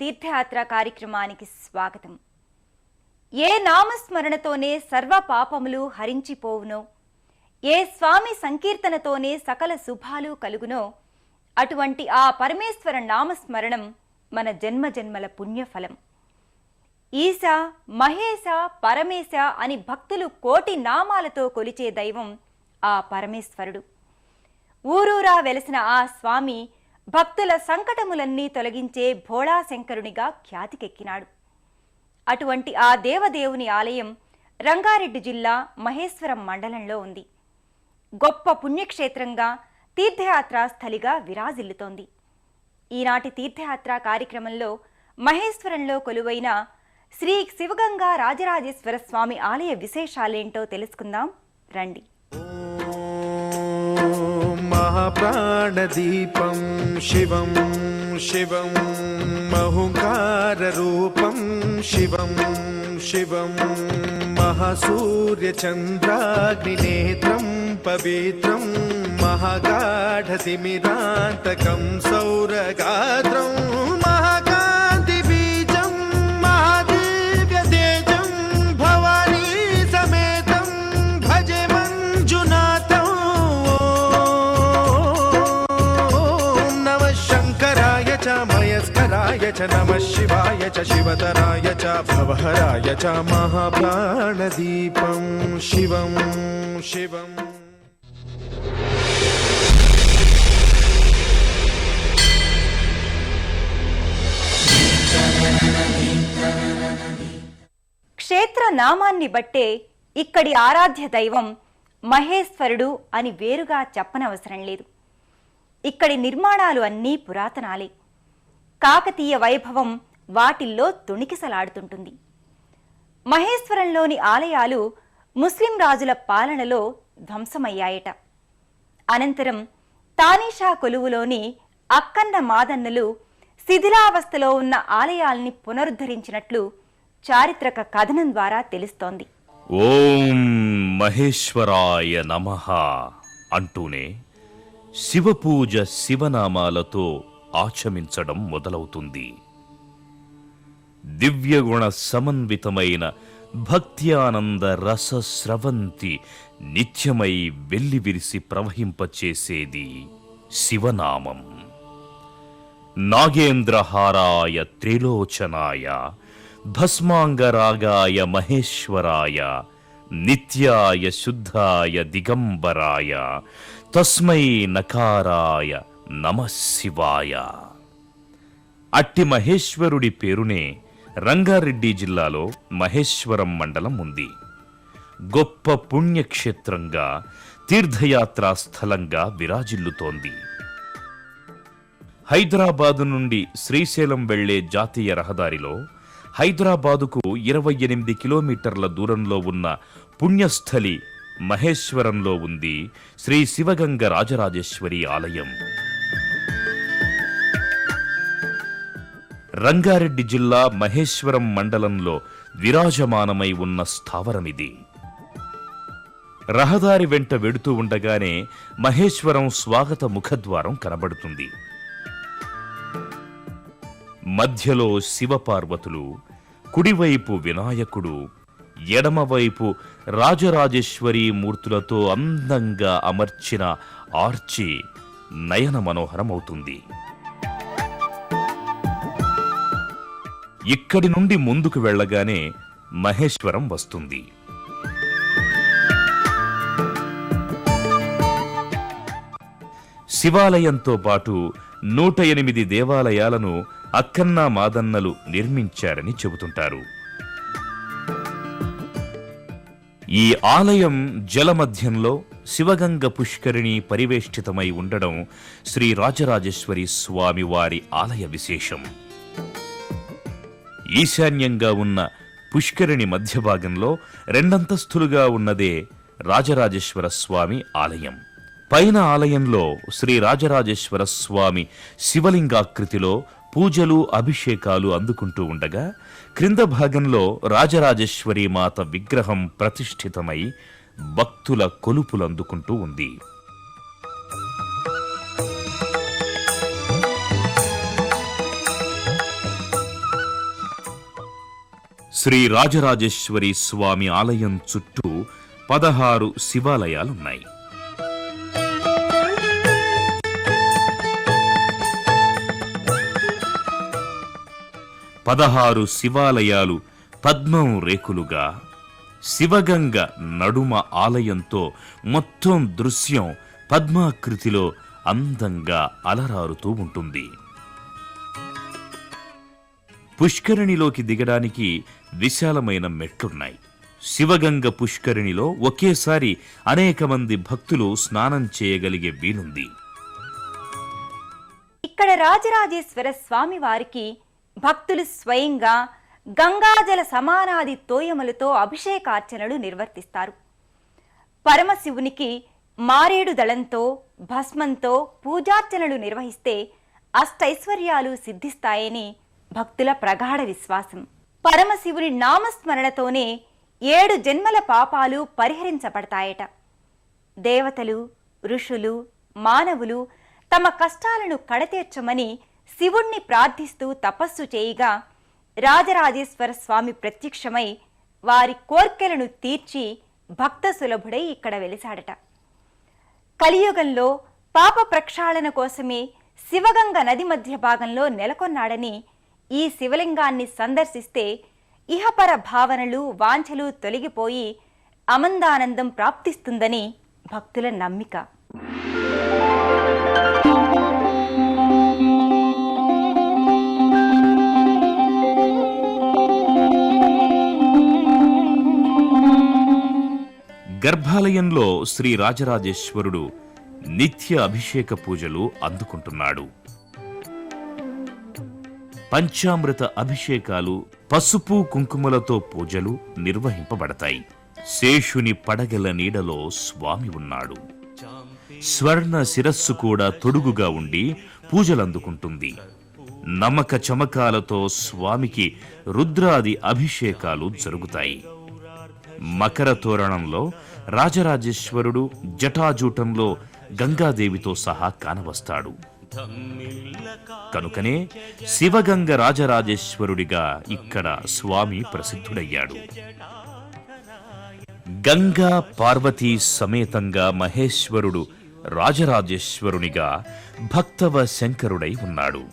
తీర్థయాత్ర కార్యక్రమానికి స్వాగతం. ఏ నామస్మరణతోనే సర్వ పాపములు హరించిపోవునో, ఏ స్వామి సంకీర్తనతోనే సకల శుభాలు కలుగునో, అటువంటి ఆ పరమేశ్వర నామస్మరణం మన జన్మ జన్మల పుణ్యఫలం. ఈశ, మహేశ, పరమేశ అని భక్తులు కోటి నామాలతో కొలిచే దైవం ఆ పరమేశ్వరుడు. ఊరూరా వెలసిన ఆ స్వామి భక్తుల సంకటములన్నీ తొలగించే భోళాశంకరునిగా ఖ్యాతికెక్కినాడు. అటువంటి ఆ దేవదేవుని ఆలయం రంగారెడ్డి జిల్లా మహేశ్వరం మండలంలో ఉంది. గొప్ప పుణ్యక్షేత్రంగా తీర్థయాత్రా స్థలిగా విరాజిల్లుతోంది. ఈనాటి తీర్థయాత్ర కార్యక్రమంలో మహేశ్వరంలో కొలువైన శ్రీ శివగంగా రాజరాజేశ్వర స్వామి ఆలయ విశేషాలేంటో తెలుసుకుందాం రండి. మహాప్రాణదీపం శివం శివం మహుంకారరూపం శివం శివం మహాసూర్యచంద్రాగ్నినేత్రం పవిత్రం మహాగాఢతిమిరాంతకం సౌరగాత్రం మహాకాంతిబీజం మహాదివ్యతేజం భవానీ సమేతం భజే మంజునాథం. ఓం నమః శంకరాయ చ మయస్కరాయ చ నమః శివాయ చ శివతరాయ చ భవహరాయ చ మహాప్రాణదీపం శివం శివం. క్షేత్ర నామాన్ని బట్టే ఇక్కడి ఆరాధ్య దైవం మహేశ్వరుడు అని వేరుగా చెప్పనవసరం లేదు. ఇక్కడి నిర్మాణాలు అన్నీ పురాతనాలే. కాకతీయ వైభవం వాటిల్లో తుణికిసలాడుతుంటుంది. మహేశ్వరంలోని ఆలయాలు ముస్లిం రాజుల పాలనలో ధ్వంసమయ్యాయట. అనంతరం తానీషా కొలువులోని అక్కన్న మాదన్నలు శిథిలావస్థలో ఉన్న ఆలయాల్ని పునరుద్ధరించినట్లు చారిత్రక కథనం ద్వారా తెలుస్తోంది. ఓం మహేశ్వరాయ నమః అంటూనే శివపూజ శివనామాలతో ఆచమించడం మొదలవుతుంది. దివ్యగుణ సమన్వితమైన భక్త్యానంద రసస్రవంతి నిత్యమై వెల్లివిరిసి ప్రవహింపచేసేది శివనామం. నాగేంద్రహారాయ త్రిలోచనాయ భస్మాంగరాగాయ మహేశ్వరాయ నిత్యాయ శుద్ధాయ దిగంబరాయ తస్మై నకారాయ నమః శివాయ. అట్టి మహేశ్వరుడి పేరునే రంగారెడ్డి జిల్లాలో మహేశ్వరం మండలం ఉంది. గొప్ప పుణ్యక్షేత్రంగా తీర్థయాత్రా స్థలంగా విరాజిల్లుతోంది. హైదరాబాదు నుండి శ్రీశైలం వెళ్లే జాతీయ రహదారిలో హైదరాబాదుకు 28 కిలోమీటర్ల దూరంలో ఉన్న పుణ్యస్థలి మహేశ్వరంలో ఉంది శ్రీ శివగంగ రాజరాజేశ్వరి ఆలయం. రంగారెడ్డి జిల్లా మహేశ్వరం మండలంలో విరాజమానమై ఉన్న స్థావరమిది. రహదారి వెంట వెడుతూ ఉండగానే మహేశ్వరం స్వాగత ముఖద్వారం కనబడుతుంది. మధ్యలో శివపార్వతులు, కుడివైపు వినాయకుడు, ఎడమవైపు రాజరాజేశ్వరి మూర్తులతో అందంగా అమర్చిన ఆర్చి నయన మనోహరమవుతుంది. ఇక్కడి నుండి ముందుకు వెళ్ళగానే మహేశ్వరం వస్తుంది. శివాలయంతో పాటు 108 దేవాలయాలను అక్కన్న మాదన్నలు నిర్మించారని చెబుతుంటారు. ఈ ఆలయం జలమధ్యంలో శివగంగ పుష్కరిణి పరివేష్టితమై ఉండడం శ్రీ రాజరాజేశ్వరి స్వామి వారి ఆలయ విశేషం. ఈశాన్యంగా ఉన్న పుష్కరిణి మధ్య భాగంలో 2 అంతస్తులుగా ఉన్నదే రాజరాజేశ్వర స్వామి ఆలయం. పైన ఆలయంలో శ్రీ రాజరాజేశ్వర స్వామి శివలింగాకృతిలో పూజలు అభిషేకాలు అందుకుంటూ ఉండగా, క్రింద భాగంలో రాజరాజేశ్వరి మాత విగ్రహం ప్రతిష్ఠితమై భక్తుల కొలుపులందుకుంటూ ఉంది. శ్రీ రాజరాజేశ్వరి స్వామి ఆలయం చుట్టూ 16 శివాలయాలున్నాయి. పదహారు శివాలయాలు పద్మం రేకులుగా, శివగంగ నడుమ ఆలయంతో మొత్తం దృశ్యం పద్మాకృతిలో అందంగా అలరారుతూ ఉంటుంది. పుష్కరిణిలోకి దిగడానికి విశాలమైన మెట్లున్నాయి. శివగంగ పుష్కరిణిలో ఒకేసారి అనేక మంది భక్తులు స్నానం చేయగలిగే వీలుంది. ఇక్కడ రాజరాజేశ్వర స్వామి వారికి భక్తులు స్వయంగా గంగాజల సమానాది తోయములతో అభిషేకార్చనలు నిర్వర్తిస్తారు. పరమశివునికి మారేడు దళంతో భస్మంతో పూజార్చనలు నిర్వహిస్తే అష్టైశ్వర్యాలు సిద్ధిస్తాయని భక్తుల ప్రగాఢ విశ్వాసం. పరమశివుని నామస్మరణతోనే 7 జన్మల పాపాలు పరిహరించబడతాయట. దేవతలు, ఋషులు, మానవులు తమ కష్టాలను కడతీర్చమని శివుణ్ణి ప్రార్థిస్తూ తపస్సు చేయగా రాజరాజేశ్వర స్వామి ప్రత్యక్షమై వారి కోర్కెలను తీర్చి భక్త సులభుడై ఇక్కడ వెలిశాడట. కలియుగంలో పాప ప్రక్షాళన కోసమే శివగంగ నది మధ్య భాగంలో నెలకొన్నాడని, ఈ శివలింగాన్ని సందర్శిస్తే ఇహపర భావనలు, వాంఛలు తొలగిపోయి అమందానందం ప్రాప్తిస్తుందని భక్తుల నమ్మిక. గర్భాలయంలో శ్రీ రాజరాజేశ్వరుడు నిత్య అభిషేక పూజలు అందుకుంటున్నాడు. పంచామృత అభిషేకాలు, పసుపు కుంకుమలతో పూజలు నిర్వహింపబడతాయి. శేషుని పడగల నీడలో స్వామి ఉన్నాడు. స్వర్ణ శిరస్సు కూడా తొడుగుగా ఉండి పూజలందుకుంటుంది. నమ్మక చమకాలతో స్వామికి రుద్రాది అభిషేకాలు జరుగుతాయి. మకర తోరణంలో రాజరాజేశ్వరుడు జటాజూటంలో గంగాదేవితో సహా కానవస్తాడు. కనుకనే శివగంగ రాజరాజేశ్వరుడిగా ఇక్కడ స్వామి ప్రసిద్ధుడయ్యాడు. గంగా పార్వతీ సమేతంగా మహేశ్వరుడు రాజరాజేశ్వరునిగా భక్తవ శంకరుడై ఉన్నాడు.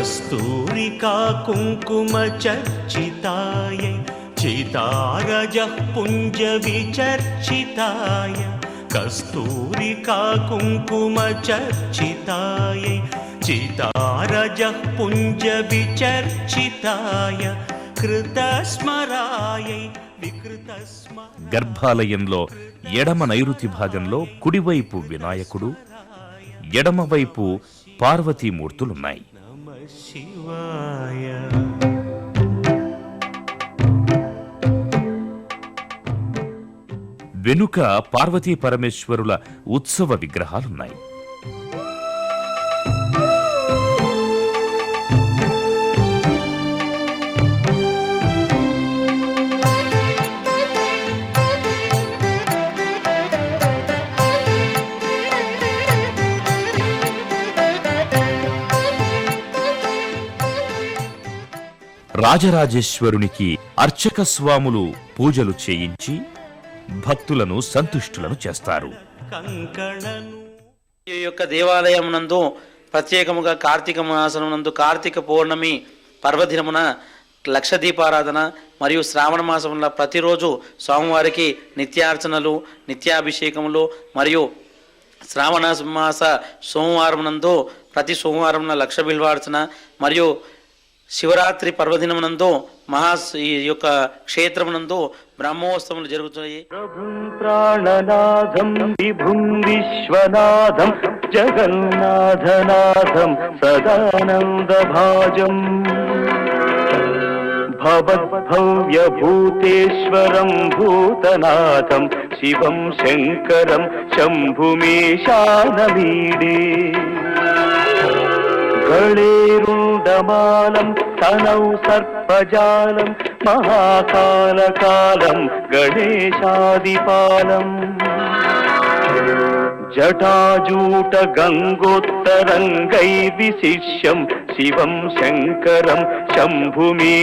कस्तूरिका कुङ्कुम चर्चिताय चितारजः पुञ्ज विचर्चिताय कस्तूरिका कुङ्कुम चर्चिताय चितारजः पुञ्ज विचर्चिताय कृतस्मराय विकृतस्म. గర్భాలయంలో ఎడమ నైరుతి భాగంలో కుడివైపు వినాయకుడు, ఎడమవైపు పార్వతీమూర్తులున్నాయి. శివాయ. వెనుక పార్వతీ పరమేశ్వరుల ఉత్సవ విగ్రహాలున్నాయి. రాజరాజేశ్వరునికి అర్చక స్వాములు పూజలు చేయించి భక్తులను సంతుష్టులను చేస్తారు. ఈ యొక్క దేవాలయం నందు ప్రత్యేకముగా కార్తీక మాసం నందు కార్తీక పౌర్ణమి పర్వదినమున లక్ష దీపారాధన మరియు శ్రావణ మాసంలో ప్రతిరోజు స్వామివారికి నిత్యార్చనలు, నిత్యాభిషేకములు మరియు శ్రావణ మాస సోమవారం నందు ప్రతి సోమవారం లక్ష బిల్వార్చన మరియు శివరాత్రి పర్వదినమునందు ఈ యొక్క క్షేత్రమునందు బ్రహ్మోత్సవములు జరుగుతాయి. ప్రభుం ప్రాణనాథం విభుం విశ్వనాథం జగన్నాథనాథం సదానందభాజం భవద్భవ్యభూతేశ్వరం భూతనాథం శివం శంకరం శంభుమేశానమీడే गणेरुण्डमालं तनौ सर्पजालं महाकालकालं गणेशादिपालम् जटाजूटगङ्गोत्तरङ्गैर्विशिष्यं शिवं शङ्करं शम्भुमीशानमीडे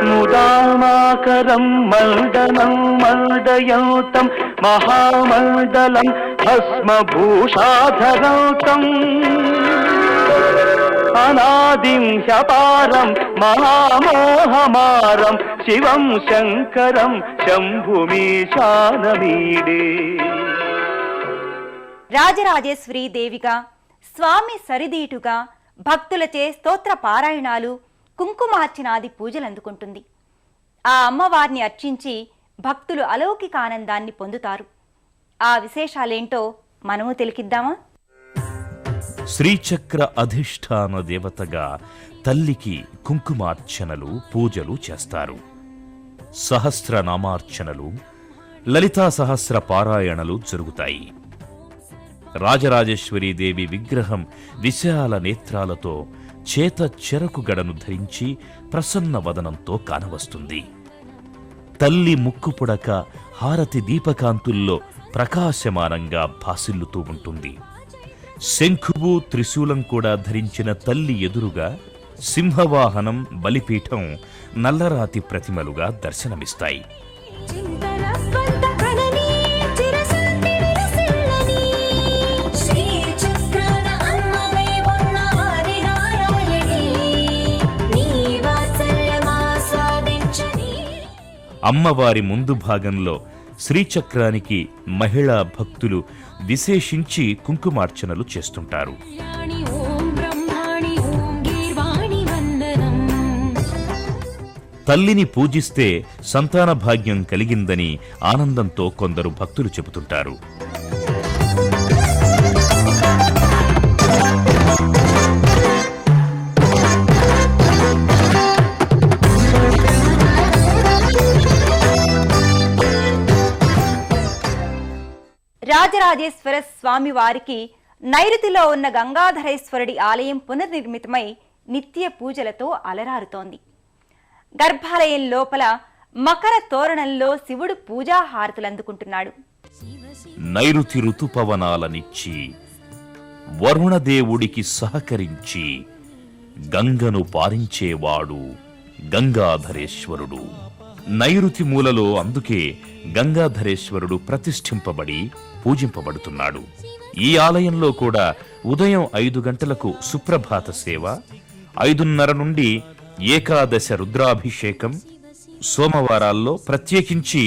मुदामाकरं मण्डनं मण्डयन्तं महामण्डलं भस्मभूषाधरन्तम् अनादिं ह्यपारं महामोहमारं शिवं शङ्करं शम्भुमीशानमीडे రాజరాజేశ్వరీ దేవిగా, స్వామి సరిదీటుగా భక్తులచే స్తోత్ర పారాయణాలు, కుంకుమార్చనాది పూజలు అందుకుంటుంది. ఆ అమ్మవారిని అర్చించి భక్తులు అలౌకిక ఆనందాన్ని పొందుతారు. ఆ విశేషాలేంటో మనము తెలికిద్దామా? శ్రీచక్ర అధిష్టాన దేవతగా తల్లికి కుంకుమార్చనలు, పూజలు చేస్తారు. సహస్రనామార్చనలు, లలితా సహస్ర పారాయణలు జరుగుతాయి. రాజరాజేశ్వరీదేవి విగ్రహం విశాల నేత్రాలతో చేత చెరకు గడను ధరించి ప్రసన్న వదనంతో కానవస్తుంది. తల్లి ముక్కు పుడక హారతి దీపకాంతుల్లో ప్రకాశమానంగా భాసిల్లుతూ ఉంటుంది. శంఖువు త్రిశూలం కూడా ధరించిన తల్లి ఎదురుగా సింహవాహనం, బలిపీఠం, నల్లరాతి ప్రతిమలుగా దర్శనమిస్తాయి. అమ్మవారి ముందు భాగంలో శ్రీచక్రానికి మహిళా భక్తులు విశేషించి కుంకుమార్చనలు చేస్తుంటారు. తల్లిని పూజిస్తే సంతాన భాగ్యం కలిగిందని ఆనందంతో కొందరు భక్తులు చెబుతుంటారు. రాజరాజేశ్వర స్వామి వారికి నైరుతిలో ఉన్న గంగాధరేశ్వరుడి ఆలయం పునర్నిర్మితమై నిత్య పూజలతో అలరారుతోంది. గర్భాలయం లోపల మకర తోరణంలో శివుడు పూజాహారతులందుకుంటున్నాడు. నైరుతి ఋతుపవనాలనిచ్చి వరుణదేవుడికి సహకరించి గంగను పారించేవాడు గంగాధరేశ్వరుడు. నైరుతి మూలలో అందుకే గంగాధరేశ్వరుడు ప్రతిష్ఠింపబడి పూజింపబడుతున్నాడు. ఈ ఆలయంలో కూడా ఉదయం 5 గంటలకు సుప్రభాత సేవ, 5:30 నుండి ఏకాదశ రుద్రాభిషేకం, సోమవారాల్లో ప్రత్యేకించి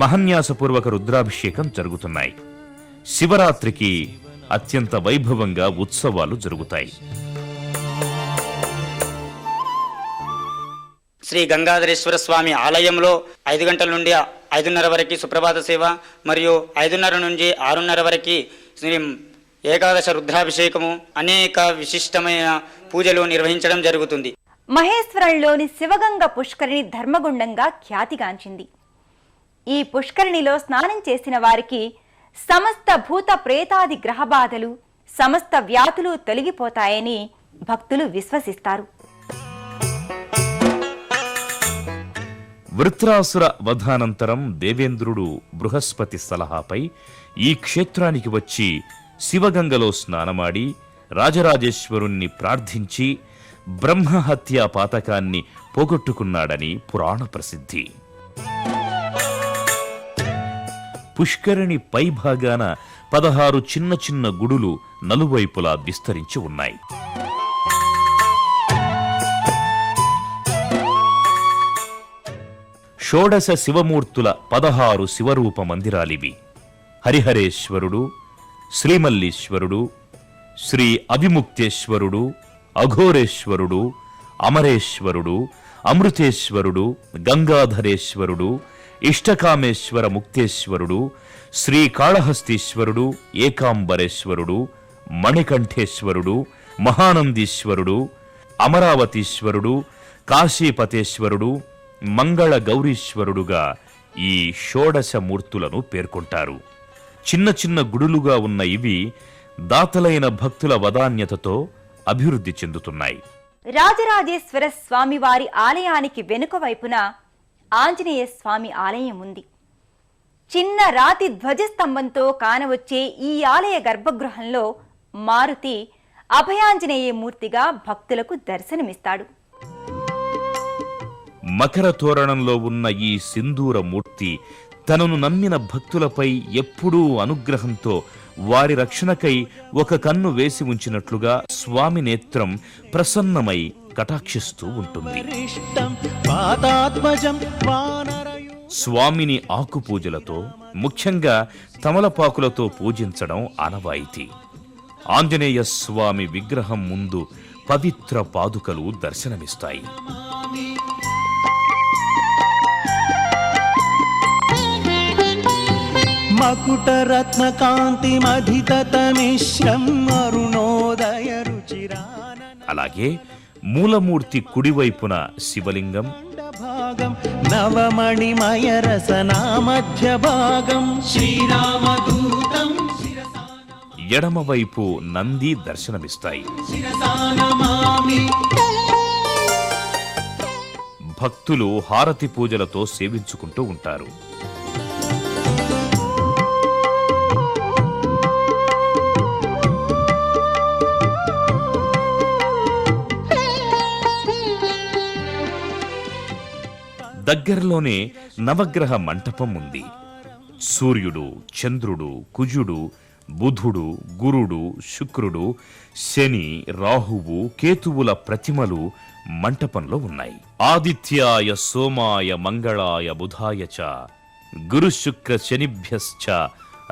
మహన్యాసపూర్వక రుద్రాభిషేకం జరుగుతున్నాయి. శివరాత్రికి అత్యంత వైభవంగా ఉత్సవాలు జరుగుతాయి. శ్రీ గంగాధరేశ్వర స్వామి ఆలయంలో 5 గంటల నుండి 5:30 వరకు సుప్రభాత సేవ మరియు 5:30 నుంచి 6:30 వరకు శ్రీ ఏకాదశ రుద్రాభిషేకము, అనేక విశిష్టమైన పూజలు నిర్వహించడం జరుగుతుంది. మహేశ్వరంలోని శివగంగ పుష్కరిణి ధర్మగుండంగా ఖ్యాతిగాంచింది. ఈ పుష్కరిణిలో స్నానం చేసిన వారికి సమస్త భూత ప్రేతాది గ్రహబాధలు, సమస్త వ్యాధులు తొలగిపోతాయని భక్తులు విశ్వసిస్తారు. వృత్రాసుర వధానంతరం దేవేంద్రుడు బృహస్పతి సలహాపై ఈ క్షేత్రానికి వచ్చి శివగంగలో స్నానమాడి రాజరాజేశ్వరుణ్ణి ప్రార్థించి బ్రహ్మహత్యా పాతకాన్ని పోగొట్టుకున్నాడని పురాణ ప్రసిద్ధి. పుష్కరిణి పైభాగాన 16 చిన్న చిన్న గుడులు నలువైపులా విస్తరించి ఉన్నాయి. షోడశ శివమూర్తుల 16 శివరూప మందిరాలివి. హరిహరేశ్వరుడు, శ్రీమల్లీశ్వరుడు, శ్రీ అవిముక్తేశ్వరుడు, అఘోరేశ్వరుడు, అమరేశ్వరుడు, అమృతేశ్వరుడు, గంగాధరేశ్వరుడు, ఇష్టకామేశ్వర ముక్తేశ్వరుడు, శ్రీకాళహస్తీశ్వరుడు, ఏకాంబరేశ్వరుడు, మణికంఠేశ్వరుడు, మహానందీశ్వరుడు, అమరావతీశ్వరుడు, కాశీపతేశ్వరుడు, మంగళ గౌరీశ్వరుడుగా ఈ షోడశ మూర్తులను పేర్కొంటారు. చిన్న చిన్న గుడులుగా ఉన్న ఇవి దాతలైన భక్తుల వదాన్యతతో అభివృద్ధి చెందుతున్నాయి. రాజరాజేశ్వర స్వామివారి ఆలయానికి వెనుక వైపున ఆంజనేయ స్వామి ఆలయం ఉంది. చిన్న రాతి ధ్వజస్తంభంతో కానవచ్చే ఈ ఆలయ గర్భగృహంలో మారుతి అభయాంజనేయ మూర్తిగా భక్తులకు దర్శనమిస్తాడు. మకర తోరణంలో ఉన్న ఈ సింధూర మూర్తి తనను నమ్మిన భక్తులపై ఎప్పుడూ అనుగ్రహంతో వారి రక్షణకై ఒక కన్ను వేసి ఉంచినట్లుగా స్వామి నేత్రం ప్రసన్నమై కటాక్షిస్తూ ఉంటుంది. స్వామిని ఆకుపూజలతో, ముఖ్యంగా తమలపాకులతో పూజించడం ఆనవాయితీ. ఆంజనేయ స్వామి విగ్రహం ముందు పవిత్ర పాదుకలు దర్శనమిస్తాయి. అలాగే మూలమూర్తి కుడివైపున శివలింగం, నవమణిమయ రసనా మధ్య భాగం శ్రీరామదూతం ఎడమవైపు నంది దర్శనమిస్తాయి. భక్తులు హారతి పూజలతో సేవించుకుంటూ ఉంటారు. దగ్గరలోనే నవగ్రహ మంటపం ఉంది. సూర్యుడు, చంద్రుడు, కుజుడు, బుధుడు, గురుడు, శుక్రుడు, శని, రాహువు, కేతువుల ప్రతిమలు మంటపంలో ఉన్నాయి. ఆదిత్యాయ సోమాయ మంగళాయ బుధాయ చ గురు శుక్ర శనిభ్యశ్చ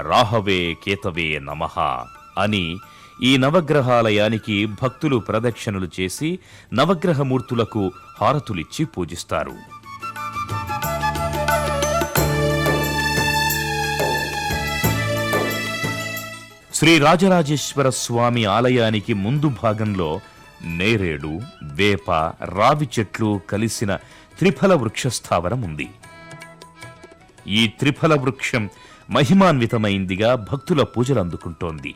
రాహవే కేతవే నమః అని ఈ నవగ్రహాలయానికి భక్తులు ప్రదక్షిణలు చేసి నవగ్రహమూర్తులకు హారతులిచ్చి పూజిస్తారు. శ్రీ రాజరాజేశ్వర స్వామి ఆలయానికి ముందు భాగంలో నేరేడు, వేప, రావి చెట్లు కలిసిన త్రిఫల వృక్షస్థావరం ఉంది. ఈ త్రిఫల వృక్షం మహిమాన్వితమైందిగా భక్తుల పూజలు అందుకుంటోంది.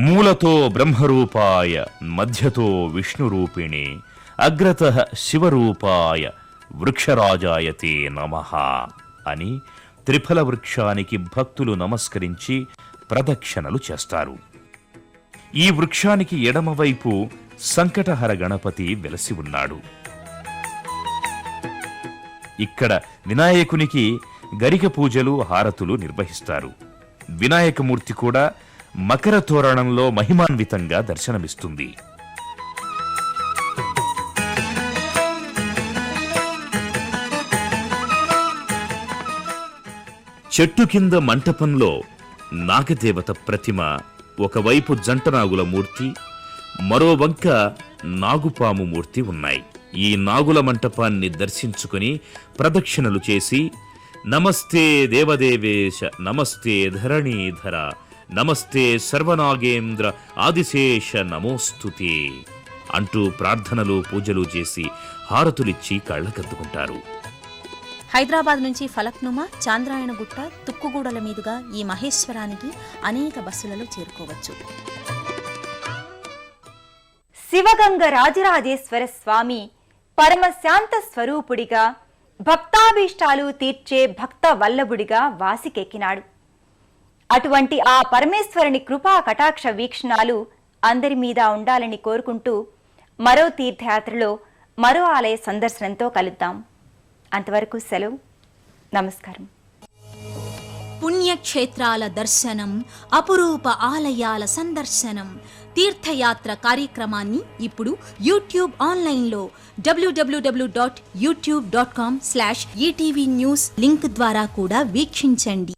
మూలతో బ్రహ్మరూపాయ, మధ్యతో విష్ణురూపిణే, అగ్రతః శివరూపాయ వృక్షరాజాయతే నమః అని త్రిఫల వృక్షానికి భక్తులు నమస్కరించి ప్రదక్షిణలు చేస్తారు. ఈ వృక్షానికి ఎడమవైపు సంకటహర గణపతి వెలసి ఉన్నాడు. ఇక్కడ వినాయకునికి గరిక పూజలు, హారతులు నిర్వహిస్తారు. వినాయకమూర్తి కూడా మకర తోరణంలో మహిమాన్వితంగా దర్శనమిస్తుంది. చెట్టు కింద మంటపంలో నాగదేవత ప్రతిమ, ఒకవైపు జంటనాగుల మూర్తి, మరో వంక నాగుపాము మూర్తి ఉన్నాయి. ఈ నాగుల మంటపాన్ని దర్శించుకుని ప్రదక్షిణలు చేసి నమస్తే దేవదేవేశ, నమస్తే ధరణీధర, నమస్తే సర్వనాగేంద్ర ఆదిశేష నమోస్తుతే అంటూ ప్రార్థనలు, పూజలు చేసి హారతులిచ్చి కళ్ళకద్దుకుంటారు. హైదరాబాద్ నుంచి ఫలక్నుమా, చాంద్రాయణగుట్ట, తుక్కుగూడల మీదుగా ఈ మహేశ్వరానికి అనేక బస్సులలో చేరుకోవచ్చు. శివగంగ రాజరాజేశ్వర స్వామి పరమశాంత స్వరూపుడిగా, భక్తాభీష్టాలు తీర్చే భక్త వల్లభుడిగా వాసికెక్కినాడు. అటువంటి ఆ పరమేశ్వరుని కృపా కటాక్ష వీక్షణాలు అందరి మీద ఉండాలని కోరుకుంటూ మరో తీర్థయాత్రలో మరో ఆలయ సందర్శనంతో కలుద్దాం. అంతవరకు సెలవు. నమస్కారం. పుణ్యక్షేత్రాల దర్శనం, అపురూప ఆలయాల సందర్శనం, తీర్థయాత్ర కార్యక్రమాన్ని ఇప్పుడు యూట్యూబ్ ఆన్లైన్లో www.youtube.com/etv news లింక్ ద్వారా కూడా వీక్షించండి.